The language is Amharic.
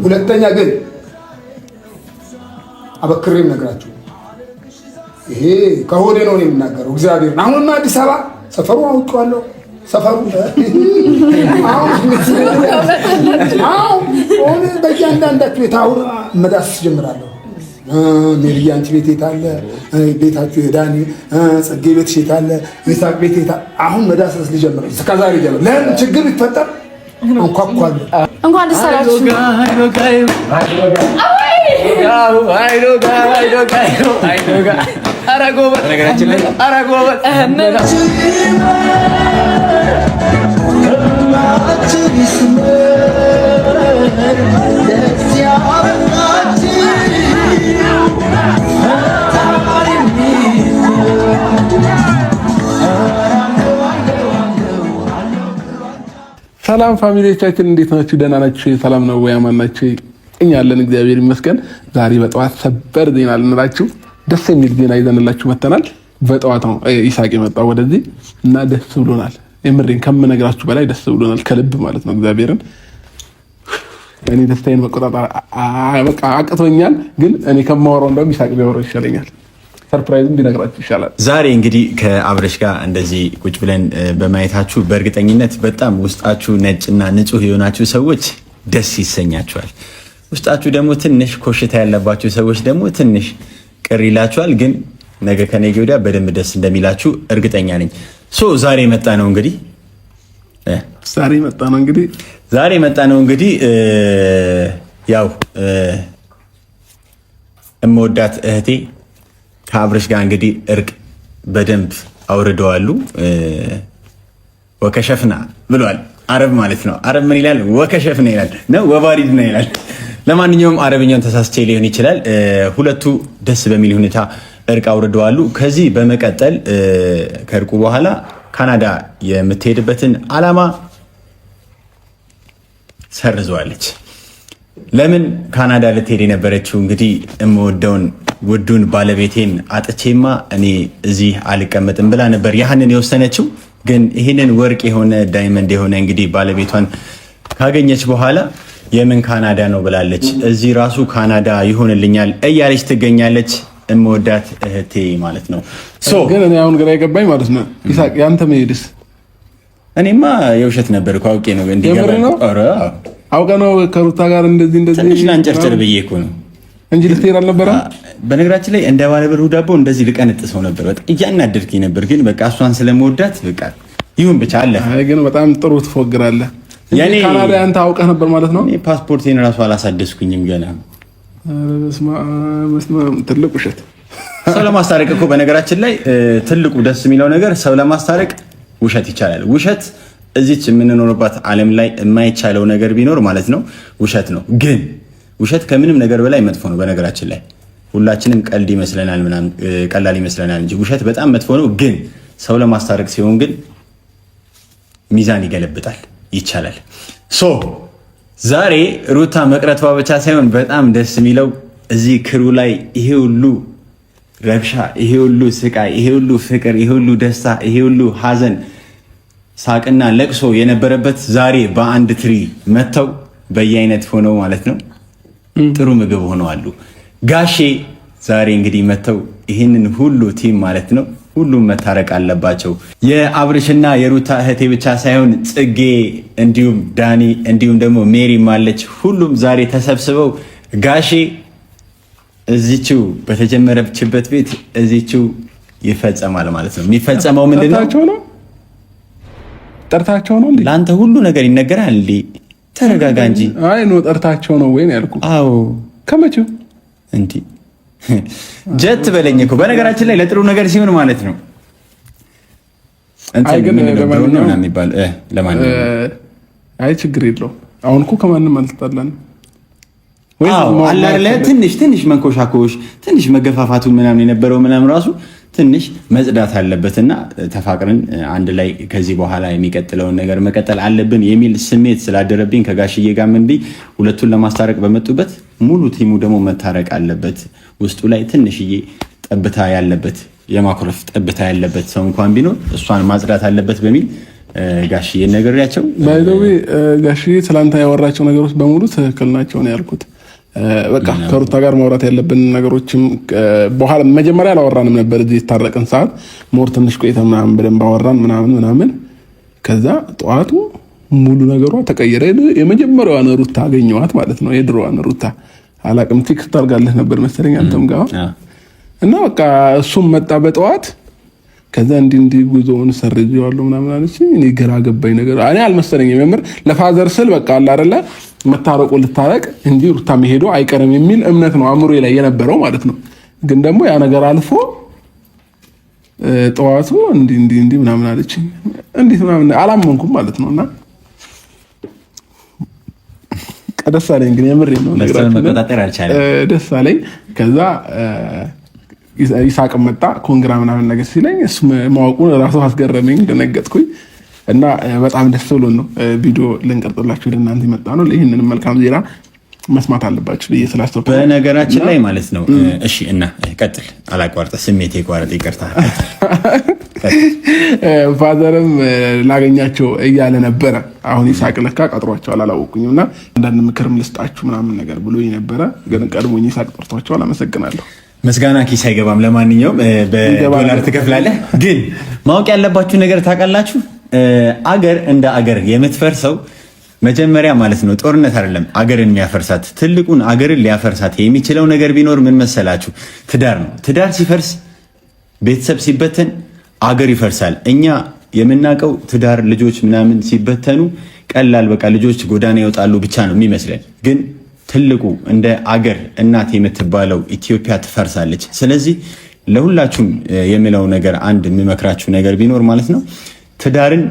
ሁለተኛ ግን አበክሬም ነግራችሁ ይሄ ከሆዴ ነው የምናገረው። እግዚአብሔር አሁንማ አዲስ አበባ ሰፈሩ አውቀዋለሁ። ሰፈሩ አሁን በእያንዳንዳችሁ ቤት አሁን መዳሰስ ጀምራለሁ። ሜሪያ አንቺ ቤት የት አለ? ቤታችሁ ዳኒ ጽጌ ቤት የት አለ? ይሳቅ ቤት የት አለ? አሁን መዳሰስ ልጀምር። እስከዛሬ ጀምር ለምን ችግር ይፈጠር እንኳኳለሁ። እንኳን ደስ አላችሁ። ሰላም ፋሚሊዎቻችን እንዴት ናችሁ? ደህና ናችሁ? ሰላም ነው ወይ? አማን ናችሁ? እኛ አለን እግዚአብሔር ይመስገን። ዛሬ በጠዋት ሰበር ዜና ልንላችሁ ደስ የሚል ዜና ይዘንላችሁ መተናል። በጠዋት ነው ይሳቅ የመጣው ወደዚህ እና ደስ ብሎናል። የምሬን ከምነግራችሁ በላይ ደስ ብሎናል፣ ከልብ ማለት ነው። እግዚአብሔርን እኔ ደስታዬን መቆጣጠር በቃ አቅቶኛል፣ ግን እኔ ከማወራው እንደውም ይሳቅ ቢያወራው ይሻለኛል። ሰርፕራይዝም ቢነግራችሁ ይሻላል። ዛሬ እንግዲህ ከአብረሽ ጋር እንደዚህ ቁጭ ብለን በማየታችሁ በእርግጠኝነት በጣም ውስጣችሁ ነጭና ንጹህ የሆናችሁ ሰዎች ደስ ይሰኛችኋል። ውስጣችሁ ደግሞ ትንሽ ኮሽታ ያለባችሁ ሰዎች ደግሞ ትንሽ ቅር ይላችኋል። ግን ነገ ከነገ ወዲያ በደንብ ደስ እንደሚላችሁ እርግጠኛ ነኝ። ዛሬ መጣ ነው እንግዲህ ያው እመወዳት እህቴ ከአብረሽ ጋር እንግዲህ እርቅ በደንብ አውርደዋሉ። ወከሸፍና ብሏል። አረብ ማለት ነው። አረብ ምን ይላል? ወከሸፍና ይላል ነው ወባሪድ ነው ይላል። ለማንኛውም አረብኛውን ተሳስቼ ሊሆን ይችላል። ሁለቱ ደስ በሚል ሁኔታ እርቅ አውርደዋሉ። ከዚህ በመቀጠል ከእርቁ በኋላ ካናዳ የምትሄድበትን ዓላማ ሰርዘዋለች። ለምን ካናዳ ልትሄድ የነበረችው እንግዲህ የምወደውን ውዱን ባለቤቴን አጥቼማ እኔ እዚህ አልቀመጥም ብላ ነበር ያህንን የወሰነችው። ግን ይህንን ወርቅ የሆነ ዳይመንድ የሆነ እንግዲህ ባለቤቷን ካገኘች በኋላ የምን ካናዳ ነው ብላለች። እዚህ ራሱ ካናዳ ይሆንልኛል እያለች ትገኛለች። እመወዳት እህቴ ማለት ነው። ግን እኔ አሁን ግራ የገባኝ ማለት ነው ይሳቅ፣ ያንተ መሄድስ? እኔማ የውሸት ነበር እኮ አውቄ ነው አውቀ ነው ከሩታ ጋር እንደዚህ ትንሽ ላንጨርጭር ብዬ እኮ ነው እንጂ ልትሄድ አልነበረም። በነገራችን ላይ እንደ ባለብሩ ዳቦ እንደዚህ ልቀነጥሰው ነበር። በጣም እያናደድከኝ ነበር። ግን በቃ እሷን ስለመወዳት በቃ ይሁን ብቻ አለ። አይ ግን በጣም ጥሩ ትፎግራለህ። ያኔ ካናዳ አንተ አውቀህ ነበር ማለት ነው? እኔ ፓስፖርቴን ራሱ አላሳደስኩኝም ገና። ትልቅ ውሸት። ሰው ለማስታረቅ እኮ በነገራችን ላይ ትልቁ ደስ የሚለው ነገር ሰው ለማስታረቅ ውሸት ይቻላል። ውሸት እዚች የምንኖርባት ዓለም ላይ የማይቻለው ነገር ቢኖር ማለት ነው ውሸት ነው። ግን ውሸት ከምንም ነገር በላይ መጥፎ ነው። በነገራችን ላይ ሁላችንም ቀልድ ይመስለናል ምናምን ቀላል ይመስለናል እንጂ ውሸት በጣም መጥፎ ነው። ግን ሰው ለማስታረቅ ሲሆን ግን ሚዛን ይገለብጣል፣ ይቻላል። ዛሬ ሩታ መቅረቷ ብቻ ሳይሆን በጣም ደስ የሚለው እዚህ ክሩ ላይ ይሄ ሁሉ ረብሻ፣ ይሄ ሁሉ ስቃይ፣ ይሄ ሁሉ ፍቅር፣ ይሄ ሁሉ ደስታ፣ ይሄ ሁሉ ሀዘን፣ ሳቅና ለቅሶ የነበረበት ዛሬ በአንድ ትሪ መተው በየአይነት ሆነው ማለት ነው ጥሩ ምግብ ሆነዋል። ጋሼ ዛሬ እንግዲህ መተው ይህንን ሁሉ ቲም ማለት ነው ሁሉም መታረቅ አለባቸው። የአብርሽና የሩታ እህቴ ብቻ ሳይሆን ጽጌ እንዲሁም ዳኒ እንዲሁም ደግሞ ሜሪ ማለች። ሁሉም ዛሬ ተሰብስበው ጋሼ እዚችው በተጀመረችበት ቤት እዚችው ይፈጸማል ማለት ነው። የሚፈጸመው ምንድነው? ጠርታቸው ነው እንዴ? ለአንተ ሁሉ ነገር ይነገራል እንዴ? ተረጋጋ እንጂ። አይ ነው ጠርታቸው ነው ወይ ነው ያልኩት። አዎ ከመቼው እንዴ ጀት በለኝ እኮ። በነገራችን ላይ ለጥሩ ነገር ሲሆን ማለት ነው አይ ግን ለማንኛውም አይ ችግር የለውም። አሁን እኮ ከማንም አልተጣላንም ወይ አላለ ትንሽ መንኮሻኮሽ ትንሽ መገፋፋቱ ምናምን የነበረው ምናምን ራሱ ትንሽ መጽዳት አለበትና ተፋቅረን አንድ ላይ ከዚህ በኋላ የሚቀጥለውን ነገር መቀጠል አለብን የሚል ስሜት ስላደረብኝ ከጋሽዬ ጋር እንዲህ ሁለቱን ለማስታረቅ በመጡበት ሙሉ ቲሙ ደግሞ መታረቅ አለበት። ውስጡ ላይ ትንሽዬ ጠብታ ያለበት የማኩረፍ ጠብታ ያለበት ሰው እንኳን ቢኖር እሷን ማጽዳት አለበት በሚል ጋሽዬ ነገርያቸው ባይዘዌ ጋሽዬ ስላንተ ያወራቸው ነገሮች በሙሉ ትክክል ናቸው ነው ያልኩት። በቃ ከሩታ ጋር ማውራት ያለብን ነገሮችም በኋላ መጀመሪያ አላወራንም ነበር። እዚህ የታረቅን ሰዓት ሞር ትንሽ ቆይተ ምናምን በደንብ አወራን ምናምን። ከዛ ጠዋቱ ሙሉ ነገሯ ተቀየረ። የመጀመሪያዋን ሩታ አገኘኋት ማለት ነው። የድሮዋን ሩታ አላቅም ቴክስት አድርጋለህ ነበር መሰለኝ አንተም ጋር እና በቃ እሱም መጣ በጠዋት። ከዛ እንዲህ ጉዞውን ሰርጄዋለሁ ምናምን አለች። እኔ ግራ ገባኝ ነገር እኔ አልመሰለኝም። የምር ለፋዘር ስል በቃ አለ አይደለ መታረቁ ልታረቅ እንጂ ሩታ መሄዱ አይቀርም የሚል እምነት ነው አእምሮዬ ላይ የነበረው ማለት ነው። ግን ደግሞ ያ ነገር አልፎ ጠዋቱ እንዲህ ምናምን አለች። እንዴት ምናምን አላመንኩም ማለት ነውና ደስ አለኝ። ግን የምር ነው ነገር መቆጣጠር አልቻለም። ደስ አለኝ። ከዛ ይሳቅ መጣ ኮንግራ ምናምን ነገር ሲለኝ እሱ ማወቁን ራሱ አስገረመኝ፣ ደነገጥኩኝ እና በጣም ደስ ብሎን ነው ቪዲዮ ልንቀርጥላችሁ ወደ እናንተ የመጣ ነው። ይህንን መልካም ዜና መስማት አለባችሁ ብዬ ስላሰብኩ በነገራችን ላይ ማለት ነው። እሺ እና ቀጥል፣ አላቋርጠ ስሜቴ ቋረጥ ይቅርታ። ፋዘርም ላገኛቸው እያለ ነበረ። አሁን ይሳቅ ለካ ቀጥሯቸዋል አላወቁኝም እና አንዳንድ ምክርም ልስጣችሁ ምናምን ነገር ብሎኝ ነበረ። ግን ቀድሞኝ ይሳቅ ጠርቷቸዋል። አመሰግናለሁ። ምስጋና ኪስ አይገባም። ለማንኛውም በዶላር ትከፍላለህ። ግን ማወቅ ያለባችሁ ነገር ታውቃላችሁ፣ አገር እንደ አገር የምትፈርሰው መጀመሪያ ማለት ነው ጦርነት አይደለም አገርን የሚያፈርሳት። ትልቁን አገርን ሊያፈርሳት የሚችለው ነገር ቢኖር ምን መሰላችሁ? ትዳር ነው። ትዳር ሲፈርስ፣ ቤተሰብ ሲበተን አገር ይፈርሳል። እኛ የምናውቀው ትዳር ልጆች ምናምን ሲበተኑ ቀላል በቃ ልጆች ጎዳና ይወጣሉ ብቻ ነው የሚመስለን። ግን ትልቁ እንደ አገር እናት የምትባለው ኢትዮጵያ ትፈርሳለች። ስለዚህ ለሁላችሁም የሚለው ነገር አንድ የሚመክራችሁ ነገር ቢኖር ማለት ነው ትዳርን